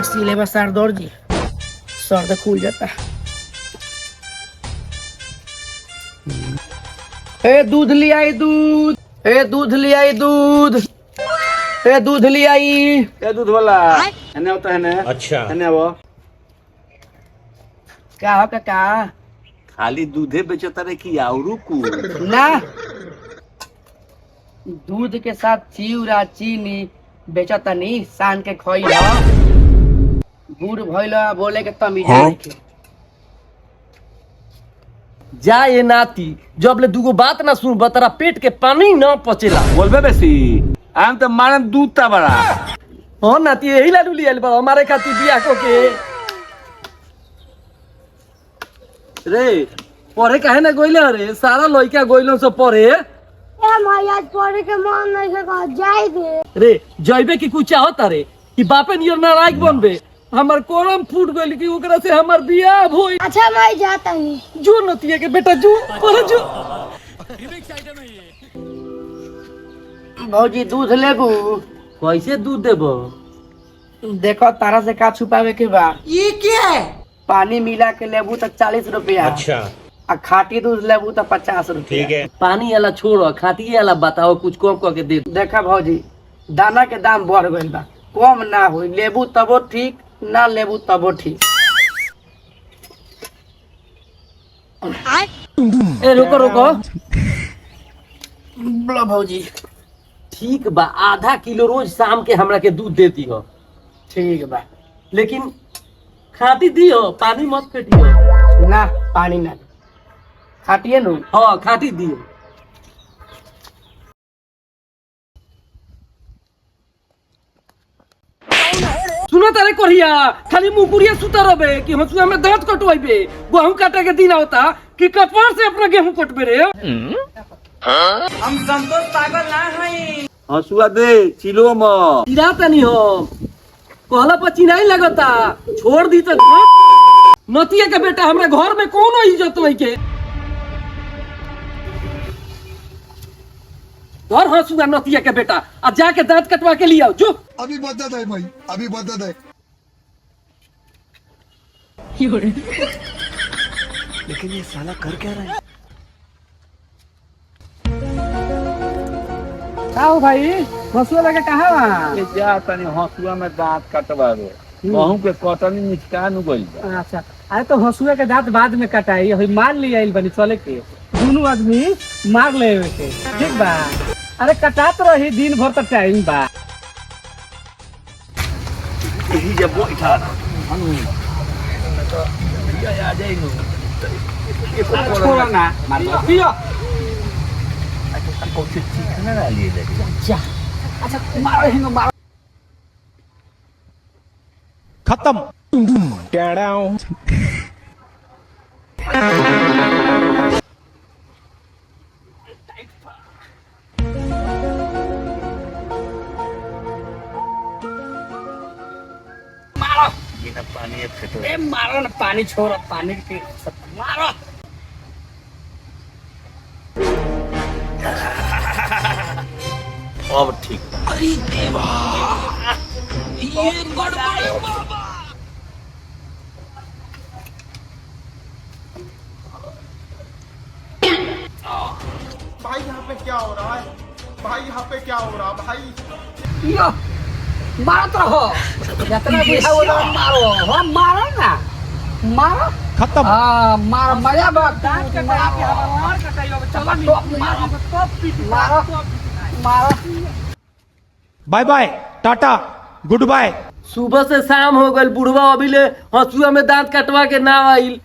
Pant सिले बस सर दौड़ जी सर तो खुल जाता। ए दूध ले आई दूध, ए दूध ले आई दूध, ए दूध ले आई। ए दूध वाला हने होता है ने। अच्छा हने वो क्या हो काका? खाली दूधे बेचता रे कि औरू कु ना, दूध के साथ चिवड़ा चीनी बेचता नहीं, सान के खोई हो। बूढ़ भइल बोले के तमीज नहीं। जा ये नाती, जब ले दूगो बात ना सुन बतरा पेट के पानी ना पचेला। बोलबे बेसी आम तो माने दूध ता बड़ा। हां नाती यही लाडू लियल बा हमारे खातिर बियाह को के। रे पढ़े काहे ना गइले रे? सारा लइका गइलो से पढ़े। ए माई आज पढ़े के मन नहीं से कह जाई दे। रे जइबे की कुछ चाहता रे कि बापे नियर नारायक बनबे? हमर कोरम फूट गइल कि ओकरा से हमर बियाह होई। अच्छा माई जाता नहीं। जो नतिया के बेटा जो पढ़े जो। भौजी दूध लेबू? कैसे दूध देबो? देखो तारा से का छुपावे के बा। ये क्या है? पानी मिला के लेबू तो 40 रुपया। अच्छा आ खाटी दूध लेबू तो 50 रुपया। ठीक है। पानी वाला छोड़ो, खाटी वाला बताओ, कुछ कम करके दे। देखा भौजी दाना के दाम बढ़ गइल बा, कम ना होई। लेबू तबो ठीक, ना लेबू तबो ठीक। ए रुको रुको। बोलो भौजी। ठीक बा, आधा किलो रोज शाम के हमरा के दूध देती हो। ठीक बा, लेकिन खाटी दियो, पानी मत फेटियो। ना पानी ना खाटिए नु। हाँ खाटी दियो। सुनो तारे कोरिया, खाली मुकुरिया सुता रहे कि हसुआ में दांत कटवाइबे। गेहूं काटे के दिन होता कि कपार से अपना गेहूं कटबे रे। हम संतोष पागल ना हई। हसुआ दे चिलो म चिरा तनी हो कहला पर चिनाई लगता। छोड़ दी तो नतिया के बेटा हमरा घर में कोनो इज्जत नहीं के। घर हंसुआ नतिया के बेटा आ जाके दांत कटवा के लिया जो। अभी मदद है भाई, अभी मदद है। लेकिन ये साला कर क्या रहा है? आओ भाई, हसुआ लगे कहाँ बा? ये जा तनी हसुआ में दांत कटवावे। कहूं के कटनी निष्कान गइल बा। अच्छा, अरे तो हसुआ के दांत बाद में कटाई, अभी मार लिया आइल बनी चले के। दोनों आदमी मार ले के ठीक बा। अरे कटात रही दिन भर तक टाइम बा। यही जब वो इठा आ जाए नो ये छोड़ा ना मार पियो। कोई चीज ना लिए ले जा अच्छा मारो हिनो मारो। खत्म। टेढ़ाओ। ये ना पानी है फेटो। ए मारो ना, पानी छोड़ो, पानी के मारो। अब ठीक। अरे देवा ये गड़बड़ बाबा। भाई यहाँ पे क्या हो रहा है? भाई यहाँ पे क्या हो रहा है भाई? यो मारत रहो, जितना बुझा वो मारो। हाँ मारो ना, मारो। खत्म। हाँ मारो, मजा बात। दांत कटा के हमार कटाइयो। चलो मारो, मारो मारो। Bye bye, tata, goodbye. सुबह से शाम हो गई, बुढ़वा अभी ले हंसुआ में दांत कटवा के ना आइल।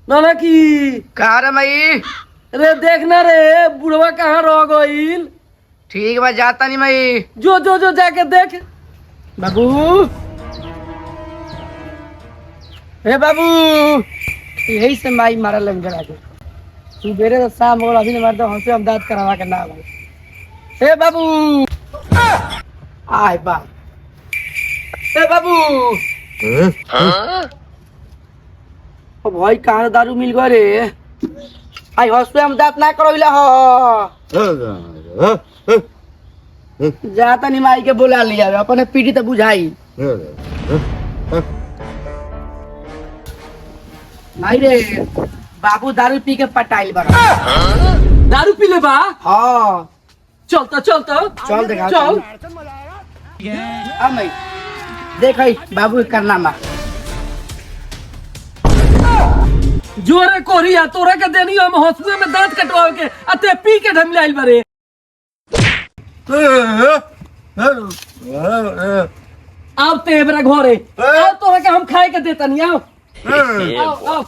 ना की कहा रे मई? रे देखना रे बुढ़वा कहाँ रह गइल। ठीक बा, जाता नहीं मई। जो जो जो जाके देख। बाबू, हे बाबू, यही से माई मारा लंगर आगे। सुबेरे से शाम हो अभी मारते हमसे हम दांत करवा के ना भाई। हे बाबू, आय बा। हे बाबू, ओ भाई कहाँ से दारू मिल गए रे? आई हॉस्पिटल में दांत ना करवैला हो। जाता नहीं माई के बुला लिया, अपने पीढ़ी तो बुझाई। भाई रे बाबू दारू पी के पटाइल बड़ा। दारू पी ले बा। हाँ चलता चलता चल देखा चल। अब नहीं देख हई बाबू के कारनामा। जोरे कोरिया तोरा के देनी हम हॉस्पिटल में दांत कटवावे के अते पी के ढम लाइल बारे। आओ तेबरा घरे आओ तोरा के हम खाए के देतनी आओ आओ आओ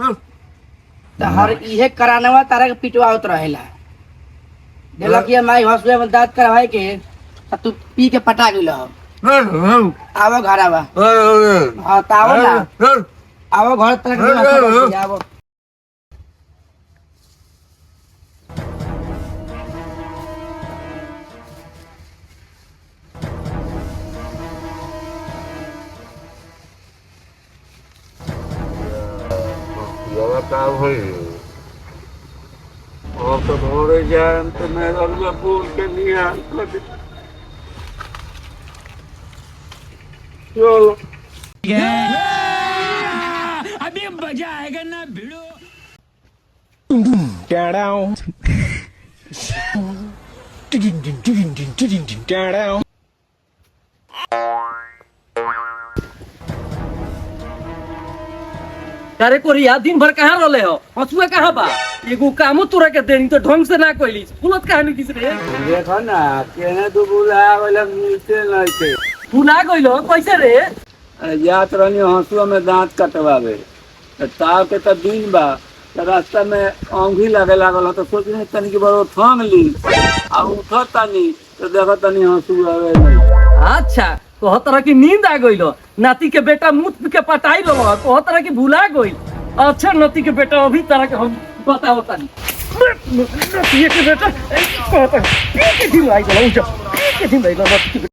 आओ। हर इहे करानवा तारा के पिटवावत रहेला। देला कि माई हॉस्पिटल में दांत करवाए के त तू पी के पटा गेल। आवो घर आवा। हां त आवो ना आवो घर तक आवो। तो भोरे जाए तो मैं अगला बोल के नहीं आ चलो अभी मजा आएगा ना भिड़ो। अरे कोरिया दिन भर कहाँ रोले हो हंसुआ कहाँ बा एगो कामो तोरा के देनी तो ढंग से ना कोइली फुलत कहानी किस रे देखो ना केने तो बुला वाला मिलते नहीं थे फुला गइलो कैसे रे जात रहनी हंसुआ में दांत कटवावे ताव के तो दिन बा तो रास्ता में औंधी लगे लागल तो सोच रहे तनी के बड़ो थांग ली आ उठो तनी तो देखो तनी हंसुआ आवे नहीं। अच्छा कह तरह की नींद आ गइलो नाती के बेटा मुंह के पटाई लो कह तरह की भुला गइल। अच्छा नाती के बेटा अभी तरह के हम बताओ तनी नाती के बेटा कहता के दिन आई गलो के दिन आई गलो